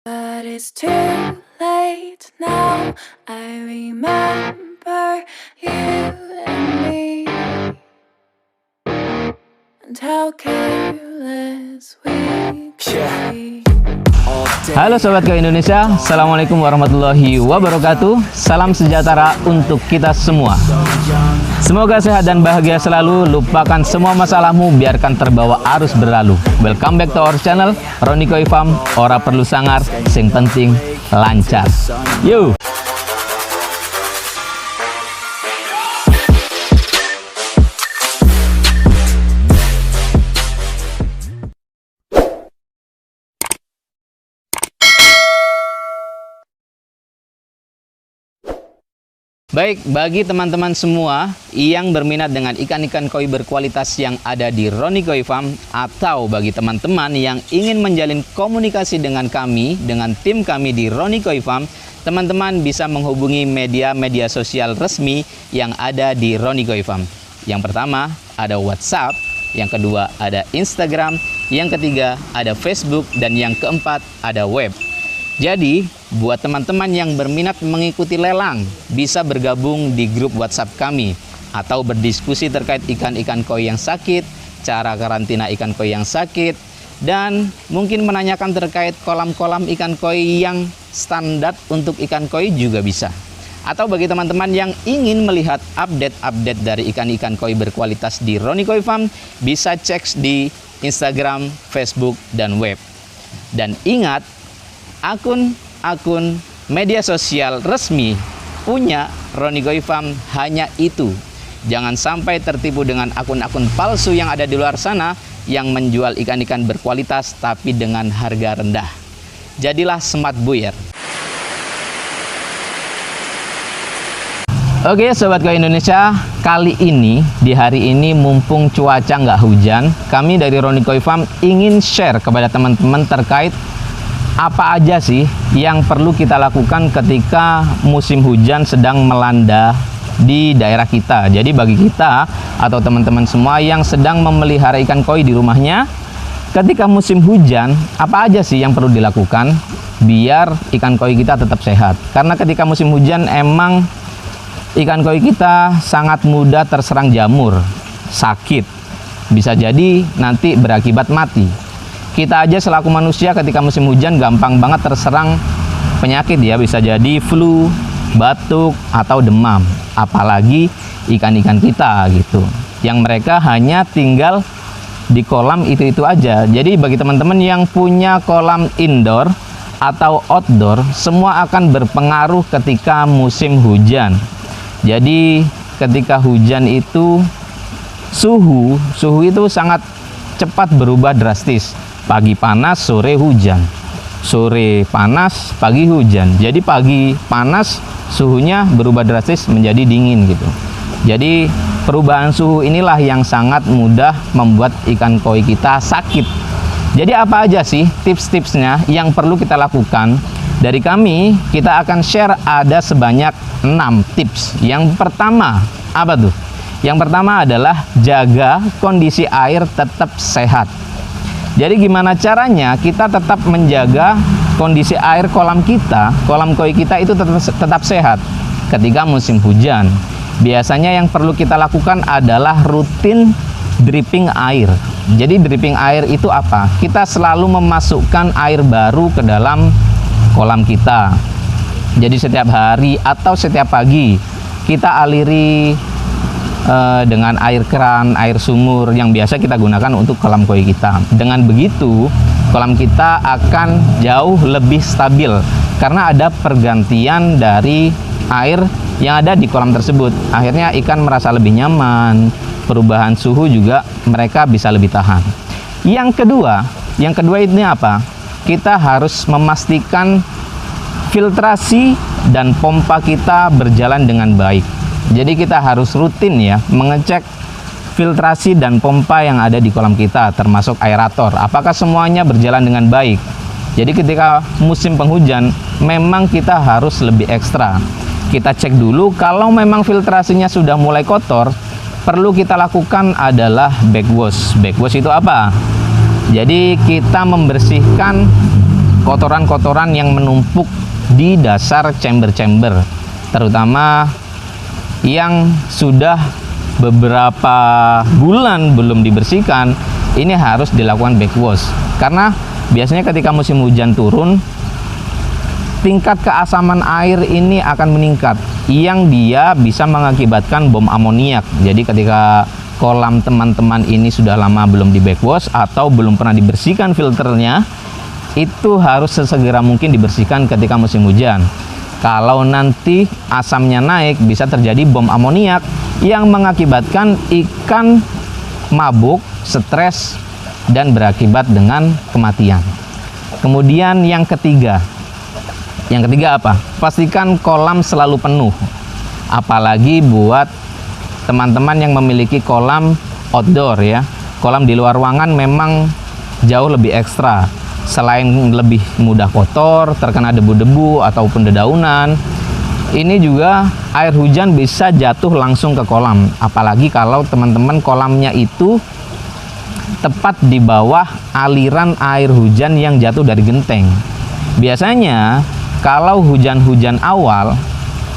But it's too late now. I remember you and me, and how careless we could be. Halo Sobat Koi Indonesia, Assalamualaikum warahmatullahi wabarakatuh. Salam sejahtera untuk kita semua. Semoga sehat dan bahagia selalu. Lupakan semua masalahmu, biarkan terbawa arus berlalu. Welcome back to our channel Roni Koi Farm. Ora perlu sangar, sing penting lancar. Yuk. Baik, bagi teman-teman semua yang berminat dengan ikan-ikan koi berkualitas yang ada di Roni Koi Farm, atau bagi teman-teman yang ingin menjalin komunikasi dengan kami, dengan tim kami di Roni Koi Farm, teman-teman bisa menghubungi media sosial resmi yang ada di Roni Koi Farm. Yang pertama ada WhatsApp, yang kedua ada Instagram, yang ketiga ada Facebook, dan yang keempat ada web. Jadi, buat teman-teman yang berminat mengikuti lelang, bisa bergabung di grup WhatsApp kami, atau berdiskusi terkait ikan-ikan koi yang sakit, cara karantina ikan koi yang sakit, dan mungkin menanyakan terkait kolam-kolam ikan koi yang standar untuk ikan koi juga bisa. Atau bagi teman-teman yang ingin melihat update-update dari ikan-ikan koi berkualitas di Roni Koi Farm, bisa cek di Instagram, Facebook, dan web. Dan ingat, akun media sosial resmi punya Roni Koi Farm hanya itu. Jangan sampai tertipu dengan akun-akun palsu yang ada di luar sana yang menjual ikan-ikan berkualitas tapi dengan harga rendah. Jadilah smart buyer. Oke Sobat Koi Indonesia, kali ini di hari ini mumpung cuaca nggak hujan, kami dari Roni Koi Farm ingin share kepada teman-teman terkait apa aja sih yang perlu kita lakukan ketika musim hujan sedang melanda di daerah kita. Jadi bagi kita atau teman-teman semua yang sedang memelihara ikan koi di rumahnya, ketika musim hujan, apa aja sih yang perlu dilakukan biar ikan koi kita tetap sehat? Karena ketika musim hujan emang ikan koi kita sangat mudah terserang jamur, sakit, bisa jadi nanti berakibat mati. Kita aja selaku manusia ketika musim hujan gampang banget terserang penyakit ya, bisa jadi flu, batuk, atau demam. Apalagi ikan-ikan kita gitu, yang mereka hanya tinggal di kolam itu-itu aja. Jadi bagi teman-teman yang punya kolam indoor atau outdoor, semua akan berpengaruh ketika musim hujan. Jadi ketika hujan itu suhu itu sangat cepat berubah drastis. Pagi panas, sore hujan. Sore panas, pagi hujan. Jadi pagi panas, suhunya berubah drastis menjadi dingin gitu. Jadi perubahan suhu inilah yang sangat mudah membuat ikan koi kita sakit. Jadi apa aja sih tips-tipsnya yang perlu kita lakukan? Dari kami, kita akan share ada sebanyak 6 tips. Yang pertama, apa tuh? Yang pertama adalah jaga kondisi air tetap sehat. Jadi gimana caranya kita tetap menjaga kondisi air kolam kita, kolam koi kita itu tetap sehat ketika musim hujan? Biasanya yang perlu kita lakukan adalah rutin dripping air. Jadi dripping air itu apa? Kita selalu memasukkan air baru ke dalam kolam kita. Jadi setiap hari atau setiap pagi kita aliri dengan air keran, air sumur yang biasa kita gunakan untuk kolam koi kita. Dengan begitu, kolam kita akan jauh lebih stabil karena ada pergantian dari air yang ada di kolam tersebut. Akhirnya ikan merasa lebih nyaman, perubahan suhu juga mereka bisa lebih tahan. Yang kedua ini apa? Kita harus memastikan filtrasi dan pompa kita berjalan dengan baik. Jadi kita harus rutin ya mengecek filtrasi dan pompa yang ada di kolam kita, termasuk aerator. Apakah semuanya berjalan dengan baik? Jadi ketika musim penghujan memang kita harus lebih ekstra. Kita cek dulu, kalau memang filtrasinya sudah mulai kotor, perlu kita lakukan adalah backwash. Backwash itu apa? Jadi kita membersihkan kotoran-kotoran yang menumpuk di dasar chamber-chamber, terutama yang sudah beberapa bulan belum dibersihkan. Ini harus dilakukan backwash, karena biasanya ketika musim hujan turun, tingkat keasaman air ini akan meningkat, yang dia bisa mengakibatkan bom amoniak. Jadi ketika kolam teman-teman ini sudah lama belum di backwash atau belum pernah dibersihkan filternya, itu harus sesegera mungkin dibersihkan ketika musim hujan. Kalau nanti asamnya naik, bisa terjadi bom amoniak yang mengakibatkan ikan mabuk, stres, dan berakibat dengan kematian. Kemudian yang ketiga apa? Pastikan kolam selalu penuh. Apalagi buat teman-teman yang memiliki kolam outdoor ya. Kolam di luar ruangan memang jauh lebih ekstra. Selain lebih mudah kotor, terkena debu-debu ataupun dedaunan, ini juga air hujan bisa jatuh langsung ke kolam. Apalagi kalau teman-teman kolamnya itu tepat di bawah aliran air hujan yang jatuh dari genteng. Biasanya kalau hujan-hujan awal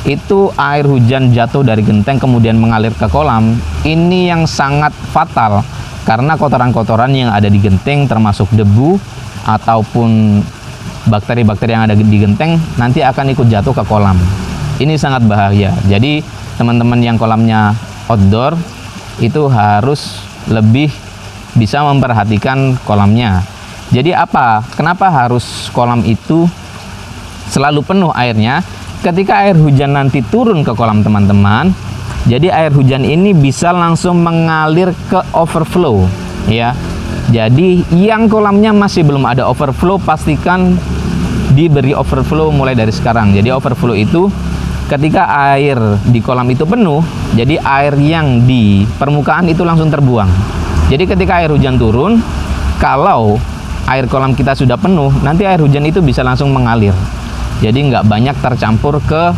itu air hujan jatuh dari genteng kemudian mengalir ke kolam, ini yang sangat fatal karena kotoran-kotoran yang ada di genteng termasuk debu ataupun bakteri-bakteri yang ada di genteng nanti akan ikut jatuh ke kolam. Ini sangat bahaya. Jadi teman-teman yang kolamnya outdoor itu harus lebih bisa memperhatikan kolamnya. Jadi kenapa harus kolam itu selalu penuh airnya? Ketika air hujan nanti turun ke kolam teman-teman, jadi air hujan ini bisa langsung mengalir ke overflow ya. Jadi yang kolamnya masih belum ada overflow, pastikan diberi overflow mulai dari sekarang. Jadi overflow itu ketika air di kolam itu penuh, jadi air yang di permukaan itu langsung terbuang. Jadi ketika air hujan turun, kalau air kolam kita sudah penuh, nanti air hujan itu bisa langsung mengalir. Jadi nggak banyak tercampur ke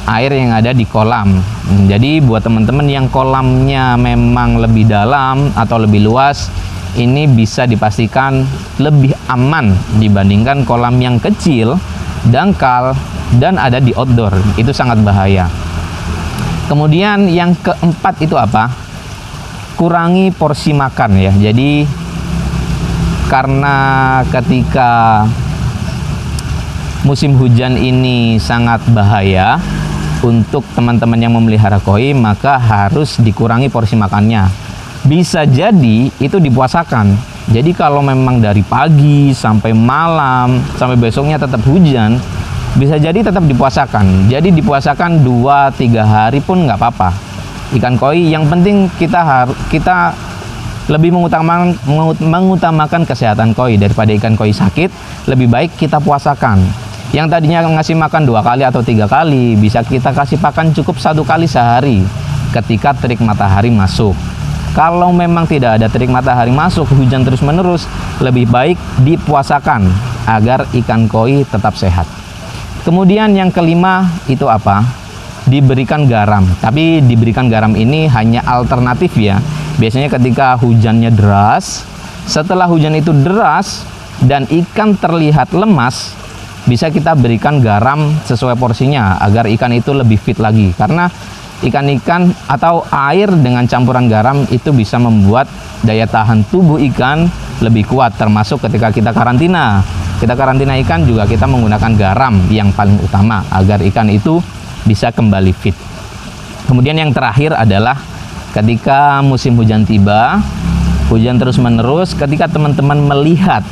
air yang ada di kolam. Jadi buat teman-teman yang kolamnya memang lebih dalam atau lebih luas, ini bisa dipastikan lebih aman dibandingkan kolam yang kecil, dangkal, dan ada di outdoor. Itu sangat bahaya. Kemudian yang keempat itu apa? Kurangi porsi makan ya. Jadi karena ketika musim hujan ini sangat bahaya untuk teman-teman yang memelihara koi, maka harus dikurangi porsi makannya. Bisa jadi itu dipuasakan. Jadi kalau memang dari pagi sampai malam sampai besoknya tetap hujan, bisa jadi tetap dipuasakan. Jadi dipuasakan 2-3 hari pun nggak apa-apa. Ikan koi yang penting kita lebih mengutamakan kesehatan koi daripada ikan koi sakit. Lebih baik kita puasakan. Yang tadinya ngasih makan 2 kali atau 3 kali, bisa kita kasih pakan cukup 1 kali sehari ketika terik matahari masuk. Kalau memang tidak ada terik matahari masuk, hujan terus menerus, lebih baik dipuasakan agar ikan koi tetap sehat. Kemudian yang kelima itu apa? Diberikan garam. Tapi diberikan garam ini hanya alternatif ya. Biasanya ketika hujannya deras, setelah hujan itu deras dan ikan terlihat lemas, bisa kita berikan garam sesuai porsinya agar ikan itu lebih fit lagi. Karena ikan-ikan atau air dengan campuran garam itu bisa membuat daya tahan tubuh ikan lebih kuat, termasuk ketika kita karantina. Kita karantina ikan juga kita menggunakan garam yang paling utama agar ikan itu bisa kembali fit. Kemudian yang terakhir adalah ketika musim hujan tiba, hujan terus menerus, ketika teman-teman melihat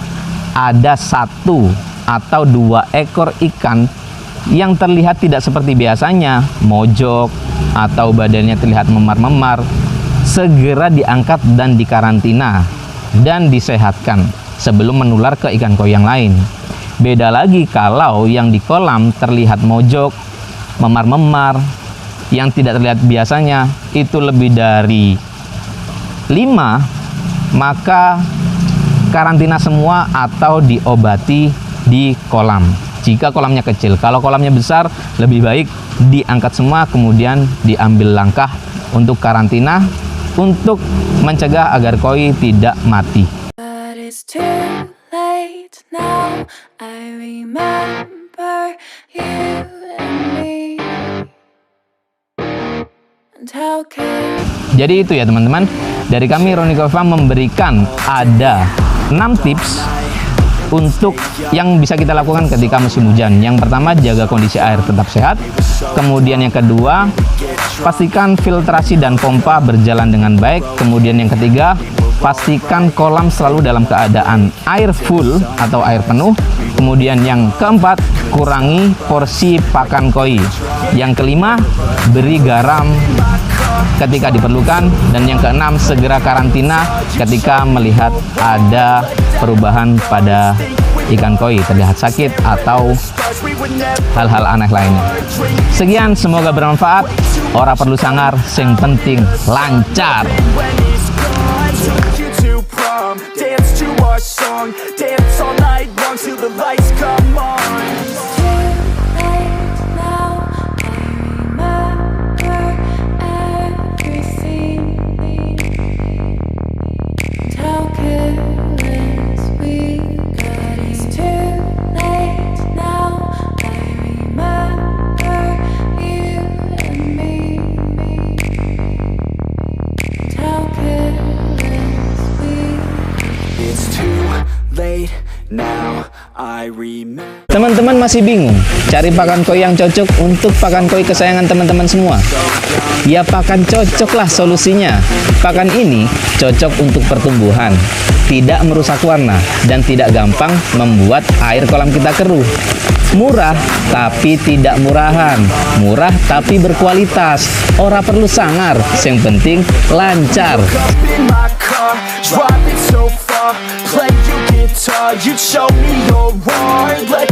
ada 1 atau 2 ekor ikan yang terlihat tidak seperti biasanya, mojok atau badannya terlihat memar-memar, segera diangkat dan dikarantina dan disehatkan sebelum menular ke ikan koi yang lain. Beda lagi kalau yang di kolam terlihat mojok, memar-memar, yang tidak terlihat biasanya itu lebih dari 5, maka karantina semua atau diobati di kolam. Jika kolamnya kecil, kalau kolamnya besar, lebih baik diangkat semua kemudian diambil langkah untuk karantina untuk mencegah agar koi tidak mati. But it's too late now. I remember you and me. And how can Jadi itu ya teman-teman, dari kami Ronico Farm memberikan ada 6 tips untuk yang bisa kita lakukan ketika musim hujan. Yang pertama, jaga kondisi air tetap sehat. Kemudian yang kedua, pastikan filtrasi dan pompa berjalan dengan baik. Kemudian yang ketiga, pastikan kolam selalu dalam keadaan air full atau air penuh. Kemudian yang keempat, kurangi porsi pakan koi. Yang kelima, beri garam ketika diperlukan. Dan yang keenam, segera karantina ketika melihat ada perubahan pada ikan koi, terlihat sakit atau hal-hal aneh lainnya. Sekian, semoga bermanfaat. Ora perlu sangar, sing penting lancar. Dance to our song, dance all night long till the lights come on. it's too late now? I remember everything. And how careless we got. It's too late now. I remember you and me. And how careless we. It's too late now, I remember. Teman-teman masih bingung cari pakan koi yang cocok untuk pakan koi kesayangan teman-teman semua? Ya, pakan cocok lah solusinya. Pakan ini cocok untuk pertumbuhan, tidak merusak warna, dan tidak gampang membuat air kolam kita keruh. Murah tapi tidak murahan, murah tapi berkualitas. Ora perlu sangar, yang penting lancar. Up in my car, driving so far, play your guitar, you show me your heart. Let